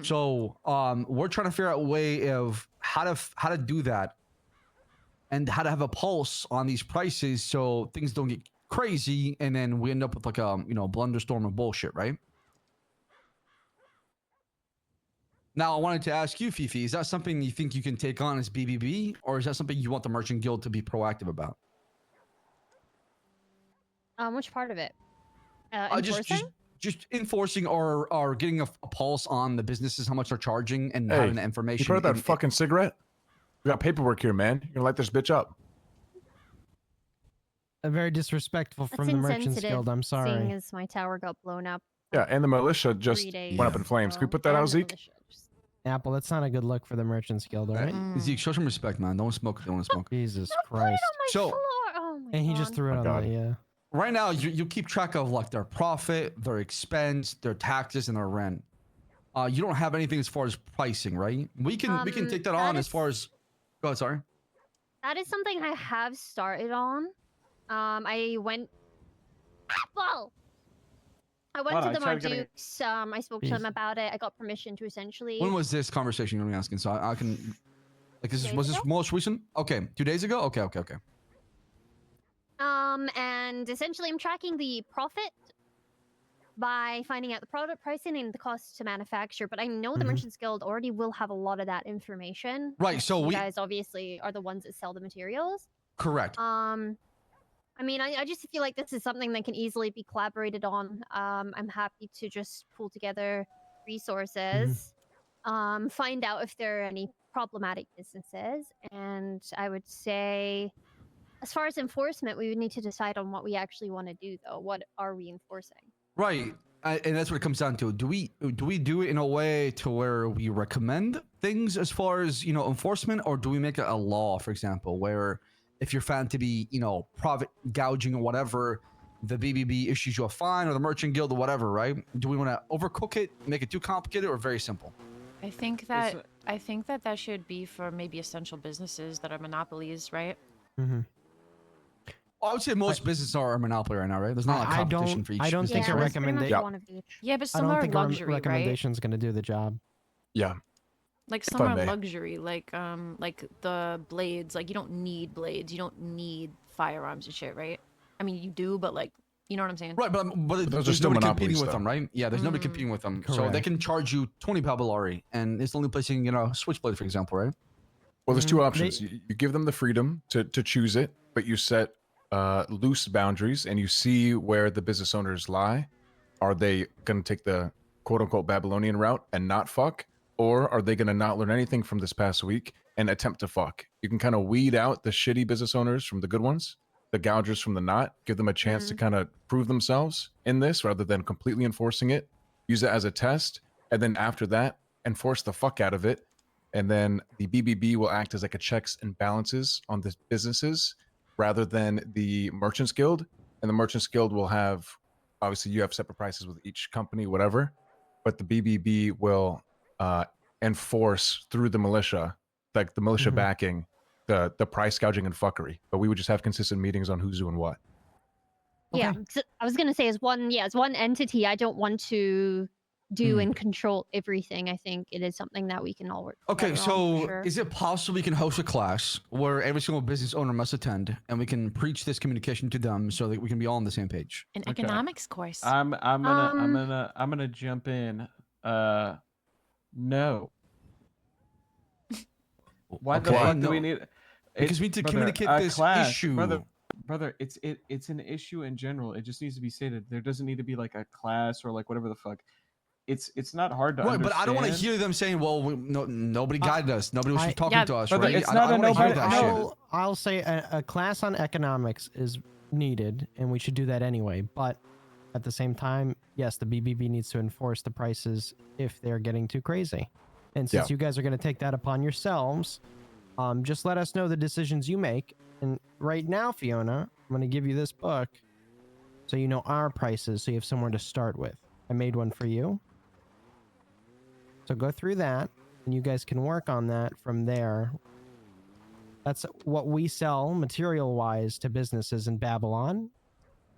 So we're trying to figure out a way of how to do that and how to have a pulse on these prices so things don't get crazy and then we end up with like a blunderstorm of bullshit, right? Now I wanted to ask you, Fifi, is that something you think you can take on as BBB, or is that something you want the Merchant Guild to be proactive about? Which part of it? Enforcing? Just enforcing or getting a pulse on the businesses, how much they're charging, and having the information. You brought that fucking cigarette? We got paperwork here, man. You're gonna light this bitch up. Very disrespectful from the Merchants Guild. I'm sorry. Seeing as my tower got blown up. Yeah, and the militia just went up in flames. Can we put that out, Zeke? Apple, that's not a good look for the Merchants Guild, all right? Zeke, show some respect, man. Don't smoke if you want to smoke. Jesus Christ. And he just threw it on the, yeah. Right now, you keep track of like their profit, their expense, their taxes, and their rent. You don't have anything as far as pricing, right? We can take that on as far as. Go ahead, sorry. That is something I have started on. I went. Apple. I went to the Mardukes. I spoke to them about it. I got permission to essentially. When was this conversation you're asking? So I can. Like, was this most recent? Okay, 2 days ago. Okay. And essentially, I'm tracking the profit by finding out the product pricing and the cost to manufacture. But I know the Merchants Guild already will have a lot of that information. Right. So you guys obviously are the ones that sell the materials. Correct. I mean, I just feel like this is something that can easily be collaborated on. I'm happy to just pull together resources, find out if there are any problematic businesses, and I would say, as far as enforcement, we would need to decide on what we actually want to do, though. What are we enforcing? Right. And that's what it comes down to. Do we do it in a way to where we recommend things as far as, enforcement, or do we make it a law, for example, where if you're found to be, profit gouging or whatever, the BBB issues you a fine, or the Merchant Guild or whatever, right? Do we want to overcook it, make it too complicated, or very simple? I think that should be for maybe essential businesses that are monopolies, right? I would say most businesses are a monopoly right now, right? There's not a competition for each. I don't think a recommendation. Yeah, but some are luxury, right? Recommendation's going to do the job. Yeah. Like some are luxury, like the blades. Like you don't need blades. You don't need firearms and shit, right? I mean, you do, but like, you know what I'm saying? Right, but those are there's still nobody monopolies, competing with though. them, right? Yeah, there's nobody competing with them, so they can charge you 20 Babylari, and it's the only place you can get a Switchblade, for example, right? Well, there's two options. You give them the freedom to choose it, but you set loose boundaries and you see where the business owners lie. Are they going to take the quote-unquote Babylonian route and not fuck? Or are they going to not learn anything from this past week and attempt to fuck? You can kind of weed out the shitty business owners from the good ones, the gougers from the not, give them a chance to kind of prove themselves in this rather than completely enforcing it. Use it as a test. And then after that, enforce the fuck out of it. And then the BBB will act as like a checks and balances on the businesses rather than the Merchants Guild. And the Merchants Guild will have, obviously you have separate prices with each company, whatever, but the BBB will enforce through the militia, like the militia backing the price gouging and fuckery. But we would just have consistent meetings on who's doing what. Yeah, so I was gonna say as one entity, I don't want to do and control everything. I think it is something that we can all work together Okay, so on, for sure. is it possible we can host a class where every single business owner must attend, and we can preach this communication to them so that we can be all on the same page? An economics course. I'm gonna jump in. No. Why the fuck do we need? Because we need to communicate this issue. Brother, it's an issue in general. It just needs to be stated. There doesn't need to be like a class or like whatever the fuck. It's not hard to understand. But I don't want to hear them saying, "Well, nobody guided us. Nobody was talking to us." Brother, right? it's not I don't want to hear that shit. I'll say a class on economics is needed, and we should do that anyway. But at the same time, yes, the BBB needs to enforce the prices if they're getting too crazy. And since you guys are going to take that upon yourselves, just let us know the decisions you make. And right now, Fiona, I'm going to give you this book so you know our prices, so you have somewhere to start with. I made one for you. So go through that, and you guys can work on that from there. That's what we sell material-wise to businesses in Babylon.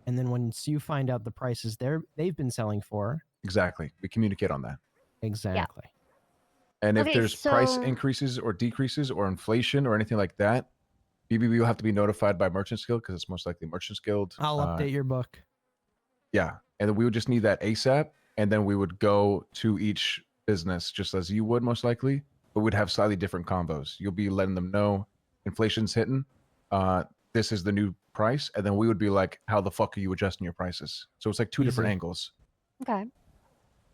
And then once you find out the prices they've been selling for. Exactly. We communicate on that. Exactly. And if Okay, there's price so- increases or decreases or inflation or anything like that, BBB will have to be notified by Merchants Guild because it's most likely Merchants Guild. I'll update your book. Yeah, and then we would just need that ASAP, and then we would go to each business just as you would most likely, but we'd have slightly different combos. You'll be letting them know inflation's hitting. This is the new price, and then we would be like, "How the fuck are you adjusting your prices?" So it's like two different Easy. angles. Okay.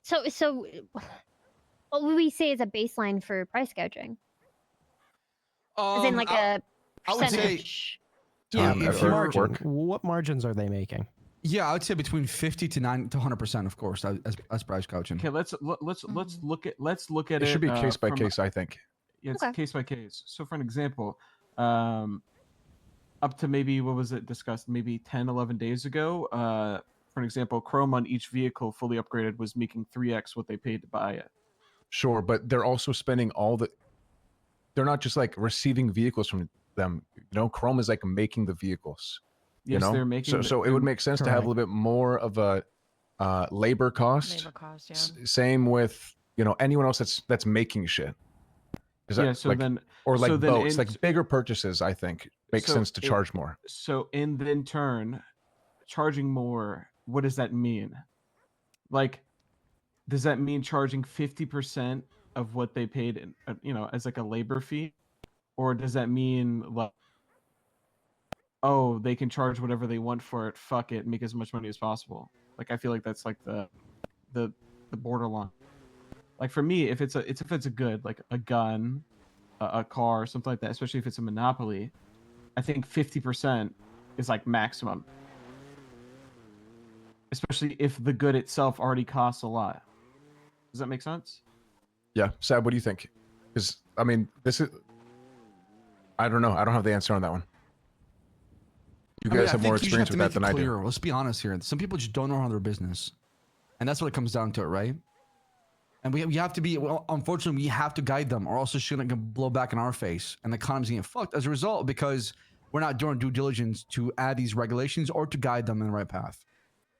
So, what would we say is a baseline for price gouging? As in, like a I would say- percentage. Time, if effort, you're- margin. work. What margins are they making? Yeah, I would say between 50 to 100%, of course, as price coaching. Okay, let's look at It should be case by from- case, I think. Yeah, it's Okay. case by case. So for an example, up to maybe what was it discussed maybe 10, 11 days ago, for an example, Chrome on each vehicle fully upgraded was making 3x what they paid to buy it. Sure, but they're also spending all the. They're not just like receiving vehicles from them. You know, Chrome is like making the vehicles. Yes, you know, they're making so it would make sense to have a little bit more of a labor cost. Labor cost, yeah. Same with anyone else that's making shit. Is that yeah, so like, then or like so then boats, in- like bigger purchases? I think makes so sense to it- charge more. so in turn, charging more, what does that mean? Like, does that mean charging 50% of what they paid as like a labor fee? Or does that mean like, oh, they can charge whatever they want for it, fuck it, make as much money as possible? Like, I feel like that's like the borderline. Like for me, if it's a good, like a gun, a car, something like that, especially if it's a monopoly, I think 50% is like maximum. Especially if the good itself already costs a lot. Does that make sense? Yeah, Sab, what do you think? Because I mean, this is. I don't know. I don't have the answer on that one. You I mean, guys I have more think you just experience to with that make than it I do. clear. Let's be honest here. Some people just don't know how their business, and that's what it comes down to, right? And we have to be. Well, unfortunately, we have to guide them, or else it's gonna blow back in our face, and the economy's gonna get fucked as a result because we're not doing due diligence to add these regulations or to guide them in the right path.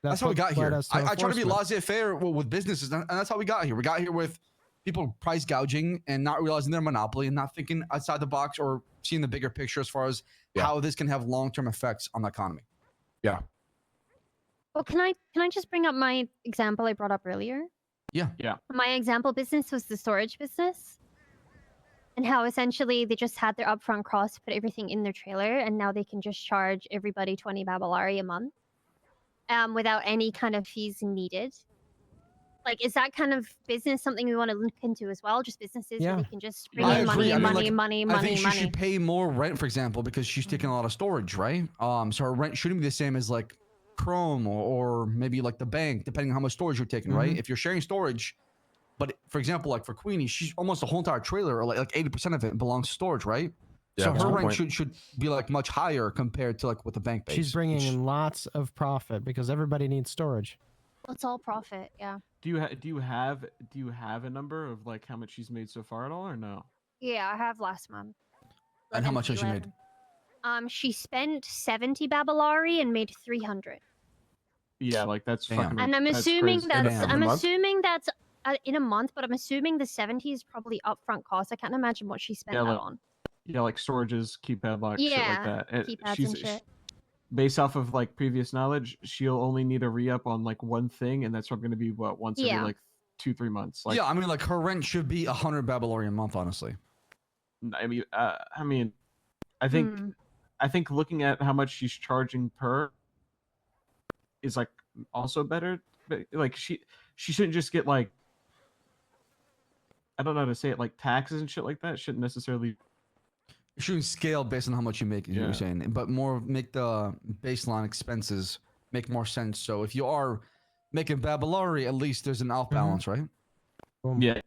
That's how we got led here. us to I try to be enforcement. laissez-faire with businesses, and that's how we got here. We got here with people price gouging and not realizing their monopoly and not thinking outside the box or seeing the bigger picture as far as how this can have long-term effects on the economy. Yeah. Well, can I just bring up my example I brought up earlier? Yeah. Yeah. My example business was the storage business, and how essentially they just had their upfront cost, put everything in their trailer, and now they can just charge everybody 20 Babylari a month, without any kind of fees needed. Like, is that kind of business something we want to look into as well? Just businesses where Yeah. they can just bring I in agree. money, I mean, money, like, money, I money, think she money. should pay more rent, for example, because she's taking a lot of storage, right? So her rent shouldn't be the same as like Chrome or maybe like the bank, depending on how much storage you're taking, right? If you're sharing storage, but for example, like for Queenie, she's almost the whole entire trailer, or like 80% of it belongs to storage, right? Yeah, So that's a her good rent point. should be like much higher compared to like with the bank base. She's bringing which- in lots of profit because everybody needs storage. Well, it's all profit, yeah. Do you have a number of like how much she's made so far at all, or no? Yeah, I have last month. And how much has she made? 11. She spent 70 Babylari and made 300. Yeah, like that's Damn. fucking. And I'm that's assuming crazy. that's Damn. I'm In a month? assuming that's in a month, but I'm assuming the 70 is probably upfront cost. I can't imagine what she spent Yeah, that like- on. Yeah, like storages, keypad lock, shit like Yeah, that. Keypads she's and shit. based off of like previous knowledge, she'll only need a re-up on like one thing, and that's probably going to be once Yeah. every like 2-3 months. Like, yeah, I mean, like her rent should be 100 Babylari a month, honestly. I mean, I think Hmm. I think looking at how much she's charging per is like also better. But like she shouldn't just get like, I don't know how to say it, like taxes and shit like that. Shouldn't necessarily. You shouldn't scale based on how much you make, is what Yeah. you're saying, but more make the baseline expenses make more sense. So if you are making Babylari, at least there's an off balance, right? Boom. Yeah.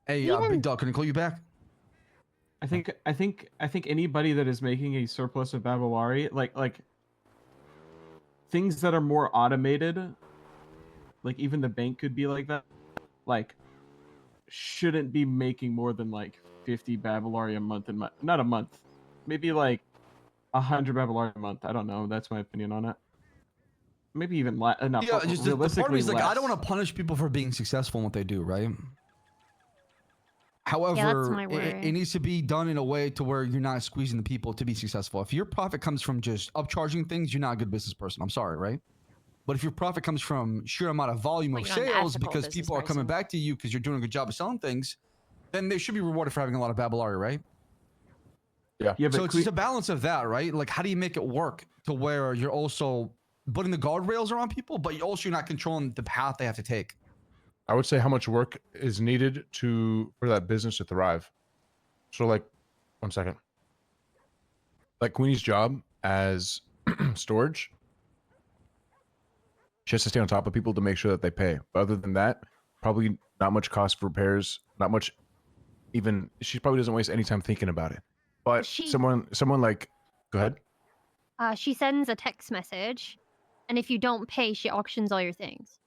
Hey, Even- Big Dog, can I call you back? I think anybody that is making a surplus of Babylari, like things that are more automated, like even the bank could be like that, like shouldn't be making more than like 50 Babylari a month and not a month, maybe like 100 Babylari a month. I don't know. That's my opinion on it. maybe even less. Enough. Yeah, just the part of realistically me is like, I less. don't want to punish people for being successful in what they do, right? However, my it worry. needs to be done in a way to where you're not squeezing the people to be successful. If your profit comes from just upcharging things, you're not a good business person. I'm sorry, right? But if your profit comes from sheer amount of volume Like of an sales unethical because business people are coming person. back to you because you're doing a good job of selling things, then they should be rewarded for having a lot of Babylari, right? Yeah, but So it's just a balance of that, right? Like, how do you make it work to where you're also putting the guardrails around people, but you're also not controlling the path they have to take? I would say how much work is needed for that business to thrive. So, like, 1 second. Like Queenie's job as storage, she has to stay on top of people to make sure that they pay. But other than that, probably not much cost for repairs, not much. Even she probably doesn't waste any time thinking about it. But She- someone like, go ahead. She sends a text message, and if you don't pay, she auctions all your things.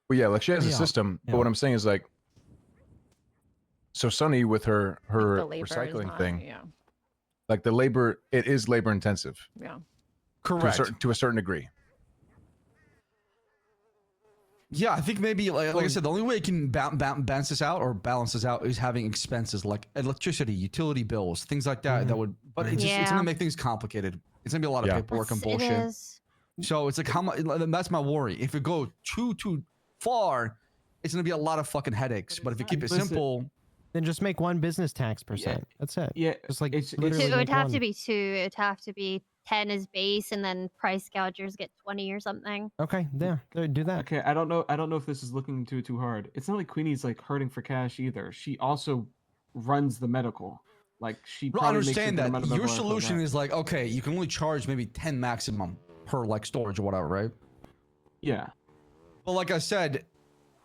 Well, yeah, like she has a Yeah, system. yeah. But what I'm saying is like, so Sunny with her The labor is recycling not- thing, Yeah. like the labor, it is labor intensive Yeah. Correct. to a certain degree. Yeah, I think maybe like I said, the only way you can balance this out or balance this out is having expenses like electricity, utility bills, things like that. That would, but it's Yeah. gonna make things complicated. It's gonna be a lot of Yeah. paperwork and It bullshit. is. So it's like how much? That's my worry. If it go too far, it's gonna be a lot of fucking headaches. But if you keep it Listen- simple, Then just make one business tax percent. That's it. Yeah, Just like it's- literally It would make have one. to be 2. It'd have to be 10 as base, and then price gougers get 20 or something. Okay, there, do that. Okay, I don't know if this is looking too hard. It's not like Queenie's like hurting for cash either. She also runs the medical. Like she bro, I probably makes a understand good that. amount of Your money off of solution that. is like, okay, you can only charge maybe 10 maximum per like storage or whatever, right? Yeah. But like I said,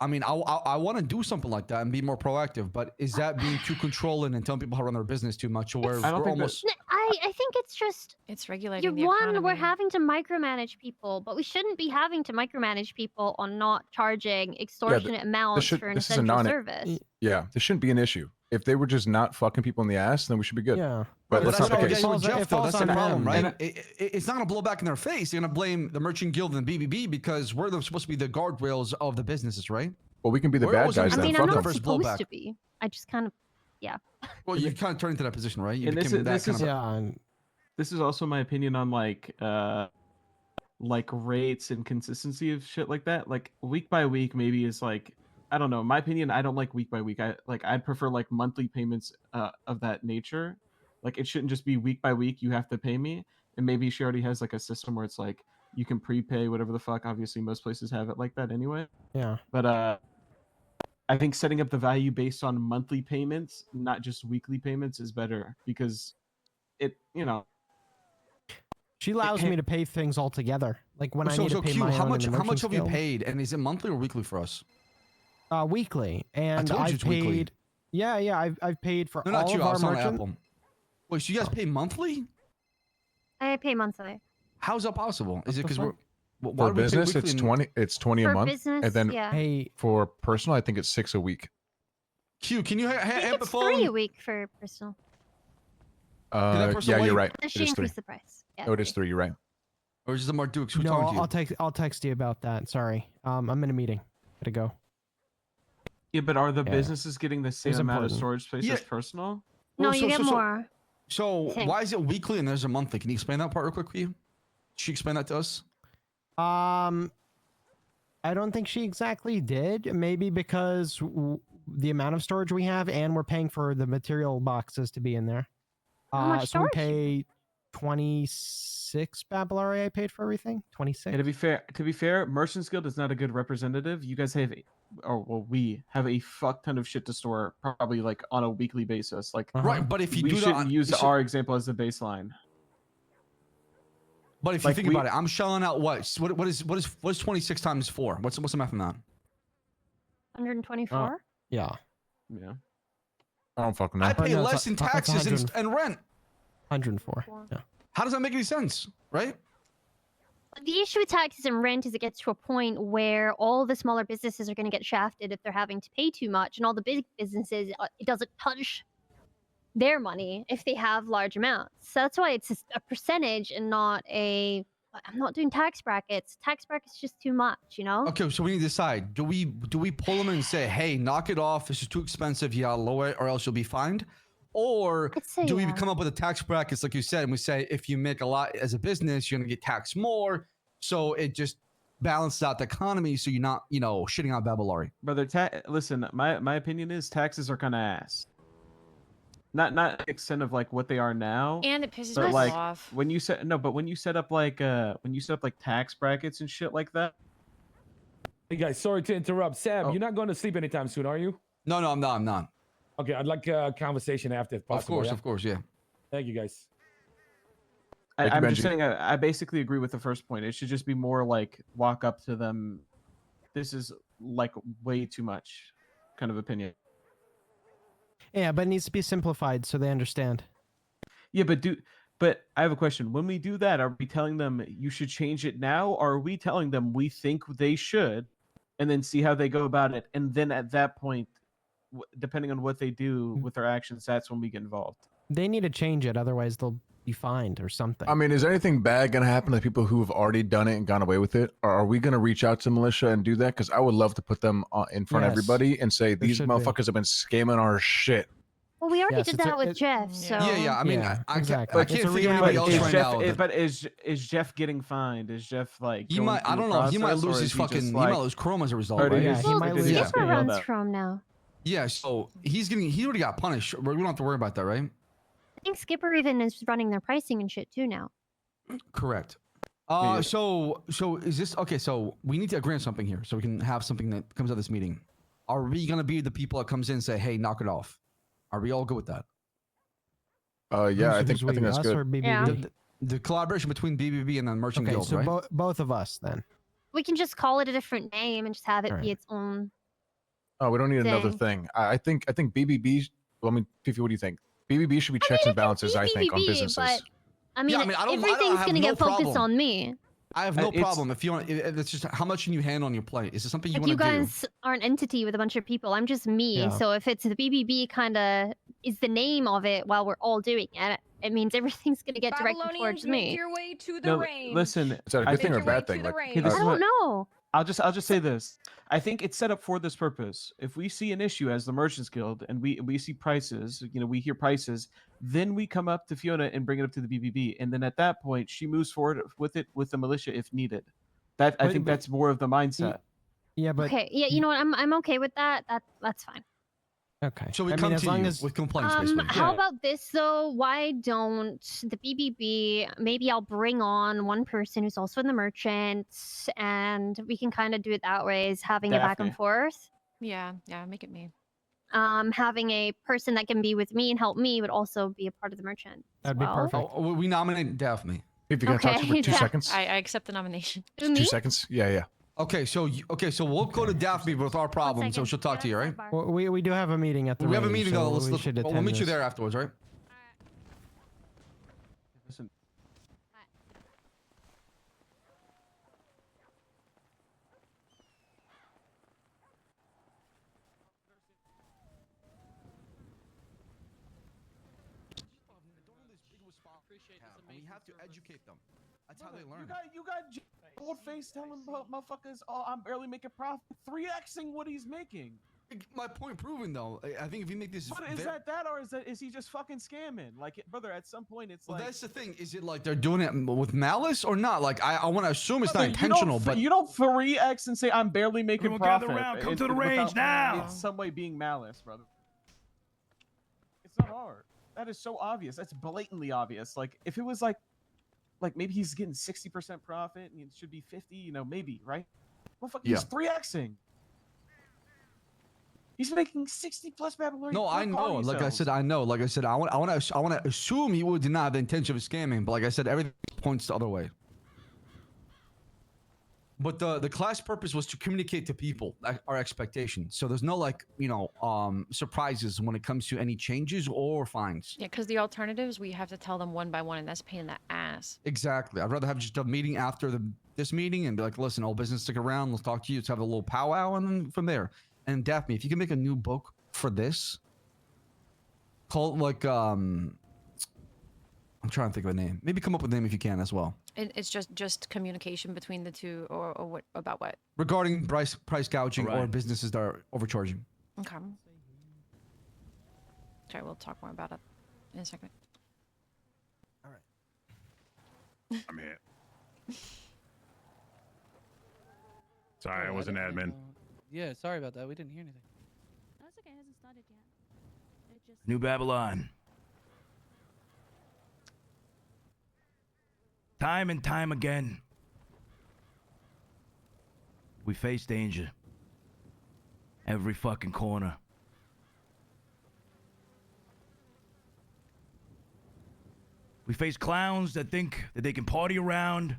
I mean, I want to do something like that and be more proactive. But is that being too controlling and telling people how to run their business too much? Or where I don't we're think that- almost I think it's just It's regulating you're the one. economy. We're having to micromanage people, but we shouldn't be having to micromanage people on not charging extortionate amounts for an this is a essential non- service. Yeah, this shouldn't be an issue. If they were just not fucking people in the ass, then we should be good. Yeah. But But that's that's not what the we're case. getting with It Jeff, though. falls That's the on problem, them. right? It's not gonna blow back in their face. They're gonna blame the merchant guild and the BBB because we're supposed to be the guardrails of the businesses, right? Well, we can be the We're bad always guys gonna I then. be mean, I'm Fuck the not them. first supposed blowback. to be. I just kind of Well, you kind of turned into that position, right? You And this became is- that this kind is- of. Yeah. And This is also my opinion on like rates and consistency of shit like that. Like week by week maybe is like, I don't know. My opinion, I don't like week by week. I'd prefer like monthly payments of that nature. Like it shouldn't just be week by week, you have to pay me. And maybe she already has like a system where it's like you can prepay whatever the fuck. Obviously most places have it like that anyway. yeah. But I think setting up the value based on monthly payments, not just weekly payments, is better because it, you know, She allows Hey- me to pay things all together. Like when I need to pay Q, my how own much in the how much Merchants have you Guild. paid? And is it monthly or weekly for us? Weekly, and told you I've it's weekly. paid. Yeah, I've paid for No, all not you. of I our was on merchant. Apple. Wait, so you guys pay monthly? I pay monthly. How's that possible? Is it the because fuck? we're why For do we pay business, weekly it's and- 20. It's 20 a For month, business, and then yeah. Hey, for personal, I think it's 6 a week. Q, can you I have think the it's phone? 3 a week for personal. that person Yeah, wait? you're right. Unless It she is 3. increased the price. Yeah, No, it is 3. You're right. Or is it Mark Dukes? Who's no, talking to you? I'll text you about that. Sorry. I'm in a meeting. Gotta go. yeah, but are the Yeah. business getting the same It's amount of important. storage space Yeah. as personal? No, Well, you get more. So I think. why is it weekly and there's a monthly? Can you explain that part real quick, Q? She explain that to us? I don't think she exactly did. Maybe because the amount of storage we have, and we're paying for the material boxes to be in there. How much So we storage? pay 26 Babylari. I paid for everything. 26. And to be fair, Merchants Guild is not a good representative. You guys have, we have a fuck ton of shit to store, probably like on a weekly basis. Like Uh-huh. Right, but if you we do shouldn't that, use our example as the baseline. But if you like think we- about it, I'm shelling out what is 26 times 4? What's the math on that? 124. Yeah. Yeah. I don't fucking know. I pay no, less in it's taxes 100. and rent. 104. Yeah. How does that make any sense? Right? The issue with taxes and rent is it gets to a point where all the smaller businesses are going to get shafted if they're having to pay too much, and all the big businesses, it doesn't touch their money if they have large amounts. So that's why it's a percentage and not a I'm not doing tax brackets. Tax brackets just too much, you know? Okay, so we need to decide. Do we pull them and say, hey, knock it off. This is too expensive. You gotta lower it, or else you'll be fined. Or I'd say do we yeah. come up with a tax brackets like you said, and we say if you make a lot as a business, you're gonna get taxed more. So it just balances out the economy, so you're not, shitting out Babylari. Brother, listen, my opinion is taxes are kind of ass. Not to the extent of like what they are now, And it pisses but people like off. when you set up like tax brackets and shit like that. Hey guys, sorry to interrupt. Sam, Oh. you're not going to sleep anytime soon, are you? No, I'm not. Okay, I'd like a conversation after if possible. Of course, yeah. Thank you, guys. Thank you, I'm just Benji. saying, I basically agree with the first point. It should just be more like walk up to them. This is like way too much, kind of opinion. Yeah, but it needs to be simplified so they understand. Yeah, but I have a question. When we do that, are we telling them you should change it now, or are we telling them we think they should, and then see how they go about it, and then at that point, depending on what they do with their actions, that's when we get involved. They need to change it, otherwise they'll be fined or something. I mean, is anything bad gonna happen to people who have already done it and gone away with it, or are we gonna reach out to militia and do that? Because I would love to put them in front of Yes, everybody and say there these should be. motherfuckers have been scamming our shit. Well, we already Yes, did it's a- that with it- Jeff, so. Yeah. I mean, Yeah, I exactly. can't It's a think of anybody else reality is right Jeff, now. that- is Jeff getting fined? Is Jeff like? He going might. I through don't the know. He might process, lose or his is he just, fucking. He like, might lose Chrome as a result, Or right? is- Well, Or Skipper is he just getting runs held up? Chrome now. Yeah. So he already got punished. We don't have to worry about that, right? I think Skipper even is running their pricing and shit too now. Correct. Yeah. So is this okay? So we need to agree on something here, so we can have something that comes out of this meeting. Are we gonna be the people that comes in and say, "Hey, knock it off"? Are we all good with that? Yeah, I think Who's we, that's us good. Or BBB? Yeah. The collaboration between BBB and the Merchant Okay, Guild, so right? both of us then. We can just call it a different name and just have it Alright. be its own. Oh, we don't need another thing. thing. I think BBB. Well, I mean, Fifi, what do you think? BBB should be checks and balances. I think on BBB, businesses. but I mean, I don't- I don't everything's have gonna no get focused problem. on me. I have no It's- problem if you want. It's just how much can you handle on your plate? Is it something you Like want to you do? guys are an entity with a bunch of people. I'm just me. Yeah. So if it's the BBB kind of is the name of it while we're all doing it, it means everything's gonna get directed Babylonians, towards make me. your way to the No, range. listen. Is that a I good thing think or a Make your way bad thing? to the Like, range. hey, this I is don't what- know. I'll just say this. I think it's set up for this purpose. If we see an issue as the Merchants Guild and we see prices, we hear prices, then we come up to Fiona and bring it up to the BBB, and then at that point she moves forward with it with the militia if needed. I But- think but- that's more of the mindset. Yeah, but Okay, yeah, you know what? I'm okay with that. That's fine. okay. So we I come mean, as to long you as with complaints, basically. How Yeah. about this though? Why don't the BBB? Maybe I'll bring on one person who's also in the merchants, and we can kind of do it that way, is having it back and Daphne. forth. Yeah, make it me. Having a person that can be with me and help me would also be a part of the merchant. as That'd be well. perfect. Oh, we nominate Daphne. Fifi, can I talk to you for Okay, 2 yeah. seconds? I accept the nomination. Who, Just me? 2 seconds. Yeah. Okay, so we'll go to Daphne with our problem, so second. she'll talk to you, right? Sidebar. Well, we do have a meeting at the We have a range, meeting so though. we should We'll attend meet you this. there afterwards, right? Listen, We have to educate them. That's how they brother, learn. You got old face telling about motherfuckers, oh, I'm barely making profit. 3xing what he's making. My point proven though. I think if you make this, But is that or is he just fucking scamming? Like, brother, at some point it's well, like that's the thing. Is it like they're doing it with malice or not? Like I want to assume it's not Brother, intentional, but you don't 3x and say I'm barely making Everyone gather profit. around, come to the without range now. In some way being malice, brother. It's not hard. That is so obvious. That's blatantly obvious. Like if it was like maybe he's getting 60% profit and it should be 50, maybe, right? Motherfucker, he's 3xing. He's making 60 plus Babylonian. no, I Go know. call Like I yourselves. said, I know. Like I said, I want to assume he did not have the intention of scamming, but like I said, everything points the other way. But the class purpose was to communicate to people our expectations. So there's no surprises when it comes to any changes or fines. Yeah, because the alternatives, we have to tell them one by one, and that's a pain in the ass. Exactly. I'd rather have just a meeting after this meeting and be like, listen, all business, stick around. Let's talk to you. Let's have a little powwow, and then from there. And Daphne, if you can make a new book for this, call it like I'm trying to think of a name. Maybe come up with a name if you can as well. It's just communication between the two, or what about what? Regarding price gouging or Right. businesses that are overcharging. Okay. Okay, we'll talk more about it in a second. I'm here. Sorry, I was an admin. Yeah, sorry about that. We didn't hear anything. That's okay. It hasn't started yet. It just. New Babylon. Time and time again, we face danger. Every fucking corner. We face clowns that think that they can party around,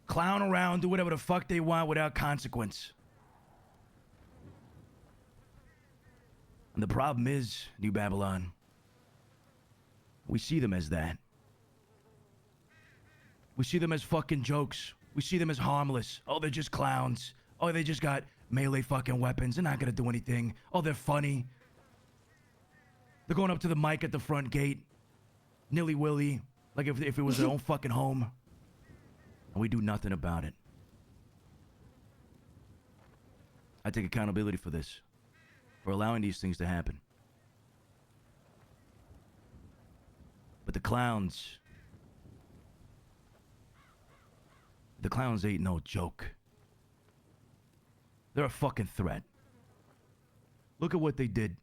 clown around, do whatever the fuck they want without consequence. And the problem is, New Babylon, we see them as that. We see them as fucking jokes. We see them as harmless. Oh, they're just clowns. Oh, they just got melee fucking weapons. They're not gonna do anything. Oh, they're funny. They're going up to the mic at the front gate. Nilly-willy. Like if it was their own fucking home. And we do nothing about it. I take accountability for this. For allowing these things to happen. But the clowns ain't no joke. They're a fucking threat. Look at what they did.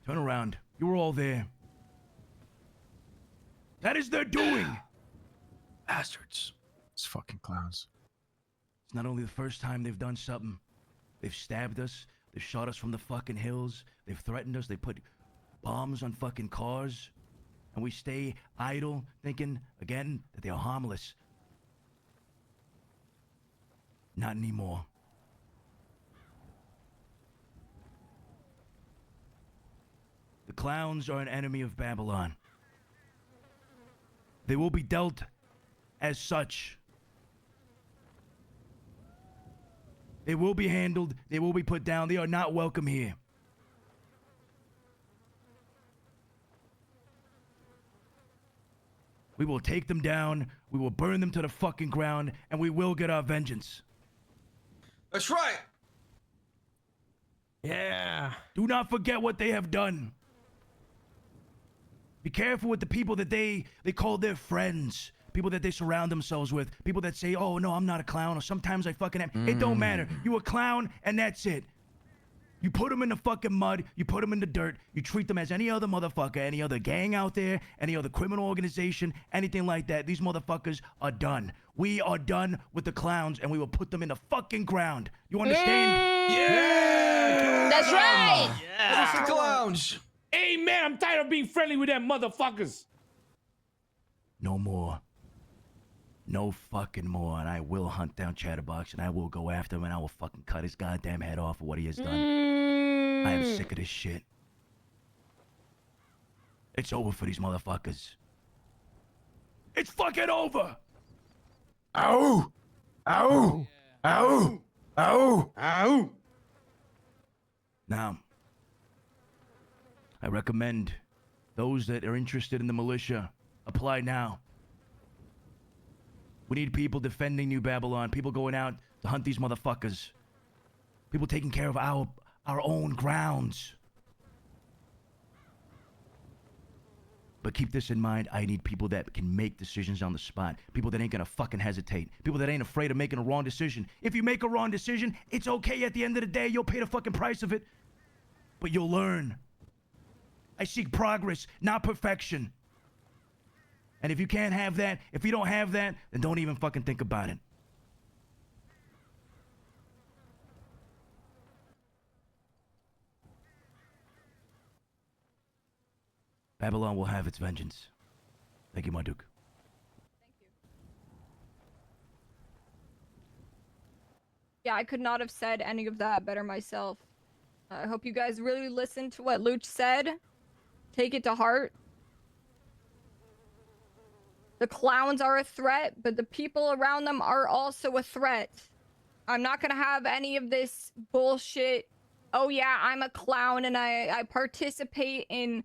Turn around. You were all there. That is their doing. Bastards. It's fucking clowns. It's not only the first time they've done something. They've stabbed us. They've shot us from the fucking hills. They've threatened us. They put bombs on fucking cars. And we stay idle, thinking, again, that they are harmless. Not anymore. The clowns are an enemy of Babylon. They will be dealt as such. They will be handled. They will be put down. They are not welcome here. We will take them down. We will burn them to the fucking ground. And we will get our vengeance. That's right. Yeah. Do not forget what they have done. Be careful with the people that they call their friends. People that they surround themselves with. People that say, oh, no, I'm not a clown. Or sometimes I fucking am. It don't matter. You a clown, and that's it. You put them in the fucking mud. You put them in the dirt. You treat them as any other motherfucker, any other gang out there, any other criminal organization, anything like that. These motherfuckers are done. We are done with the clowns, and we will put them in the fucking ground. You understand? Yeah. That's right. It's the clowns. Hey, man, I'm tired of being friendly with them motherfuckers. No more. No fucking more. And I will hunt down Chatterbox, and I will go after him, and I will fucking cut his goddamn head off for what he has done. I am sick of this shit. It's over for these motherfuckers. It's fucking over! Ow! Ow! Ow! Ow! Ow! Now, I recommend those that are interested in the militia, apply now. We need people defending New Babylon, people going out to hunt these motherfuckers. People taking care of our own grounds. But keep this in mind, I need people that can make decisions on the spot. People that ain't gonna fucking hesitate. People that ain't afraid of making a wrong decision. If you make a wrong decision, it's okay at the end of the day, you'll pay the fucking price of it. But you'll learn. I seek progress, not perfection. And if you can't have that, if you don't have that, then don't even fucking think about it. Babylon will have its vengeance. Thank you, Marduk. Yeah, I could not have said any of that better myself. I hope you guys really listened to what Luch said. Take it to heart. The clowns are a threat, but the people around them are also a threat. I'm not gonna have any of this bullshit. Oh yeah, I'm a clown and I participate in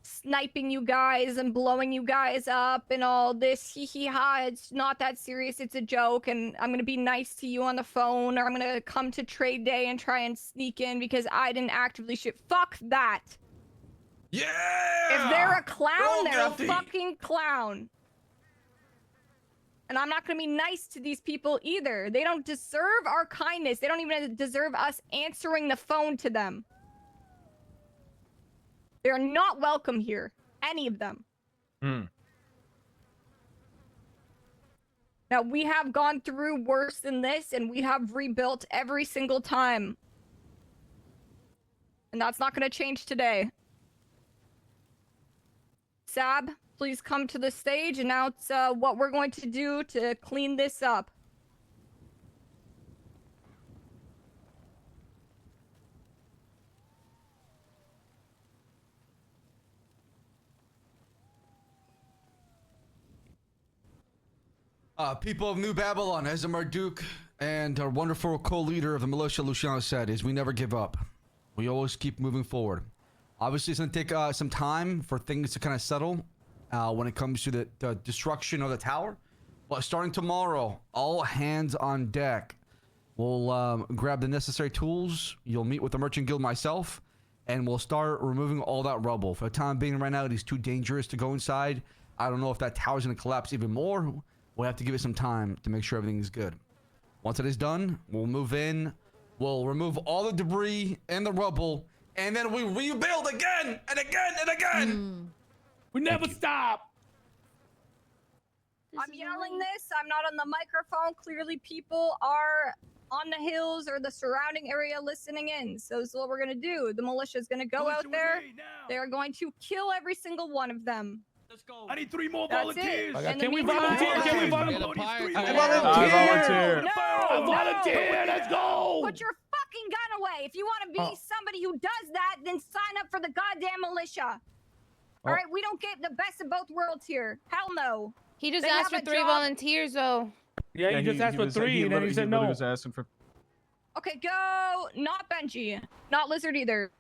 sniping you guys and blowing you guys up and all this hee hee ha. It's not that serious. It's a joke, and I'm gonna be nice to you on the phone, or I'm gonna come to trade day and try and sneak in because I didn't actively shoot. Fuck that. Yeah. If they're a clown, all they're guilty. a fucking clown. And I'm not gonna be nice to these people either. They don't deserve our kindness. They don't even deserve us answering the phone to them. They're not welcome here. Any of them. Now, we have gone through worse than this, and we have rebuilt every single time. And that's not going to change today. Sab, please come to the stage, announce what we're going to do to clean this up. People of New Babylon, as Marduk and our wonderful co-leader of the militia, Luciano, said, is we never give up. We always keep moving forward. Obviously, it's going to take some time for things to kind of settle when it comes to the destruction of the tower. But starting tomorrow, all hands on deck. We'll grab the necessary tools. You'll meet with the Merchant Guild myself, and we'll start removing all that rubble. For the time being right now, it is too dangerous to go inside. I don't know if that tower's going to collapse even more. We'll have to give it some time to make sure everything is good. Once it is done, we'll move in. We'll remove all the debris and the rubble, and then we rebuild again and again and again. We never stop. I'm yelling this. I'm not on the microphone. Clearly, people are on the hills or the surrounding area listening in. So this is what we're going to do. The militia is going to go out there. They are going to kill every single one of them. Let's go. I need 3 more That's volunteers. it. Can we volunteer? Can we volunteer? I volunteer. No, I volunteer. Let's go. Put your fucking gun away. If you want to be somebody who does that, then sign up for the goddamn militia. All right, we don't get the best of both worlds here. Hell no. He just They asked have for a 3 job. volunteers, though. Yeah, you just asked for 3, and then he said no. He was asking for. Okay, go. Not Benji. Not Lizard either.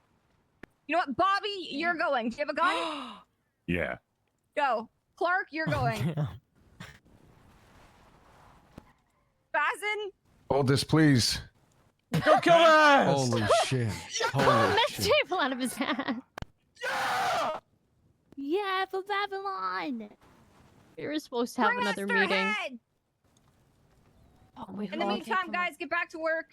You know what, Bobby? You're going. Do you have a gun? Yeah. Go. Clark, you're going. Bazin? Hold this, please. Go kill us! Holy shit. Oh, Holy that shit. table out of his hand. Yeah, for Babylon. We were supposed to have Bring another us their meeting. head! Oh, we In the meantime, guys, get back to work.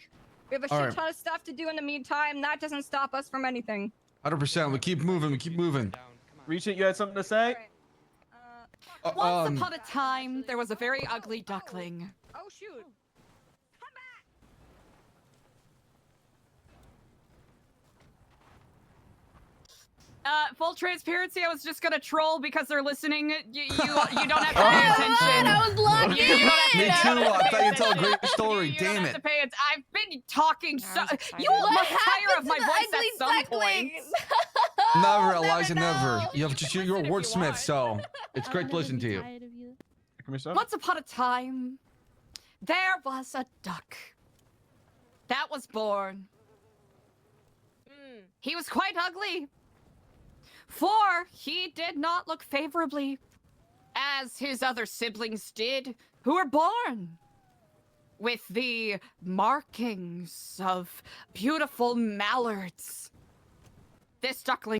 We have a All shit right. ton of stuff to do in the meantime. That doesn't stop us from anything. 100%. We keep moving. We keep moving. Reach it, you had something to say? Once upon a time, there was a very ugly duckling. Oh, shoot. Full transparency, I was just gonna troll because they're listening. You don't have to pay attention. I was locked You don't have to- Me too. I thought you'd tell a great story. You don't Damn have it. to pay it. I've been talking so. You What must tire happened of my to the voice ugly at some point. ducklings? Never, Eliza, never. know. You have just, you're a wordsmith, so it's great to listen to you. Once upon a time, there was a duck that was born. He was quite ugly, for he did not look favorably as his other siblings did, who were born with the markings of beautiful mallards. This duckling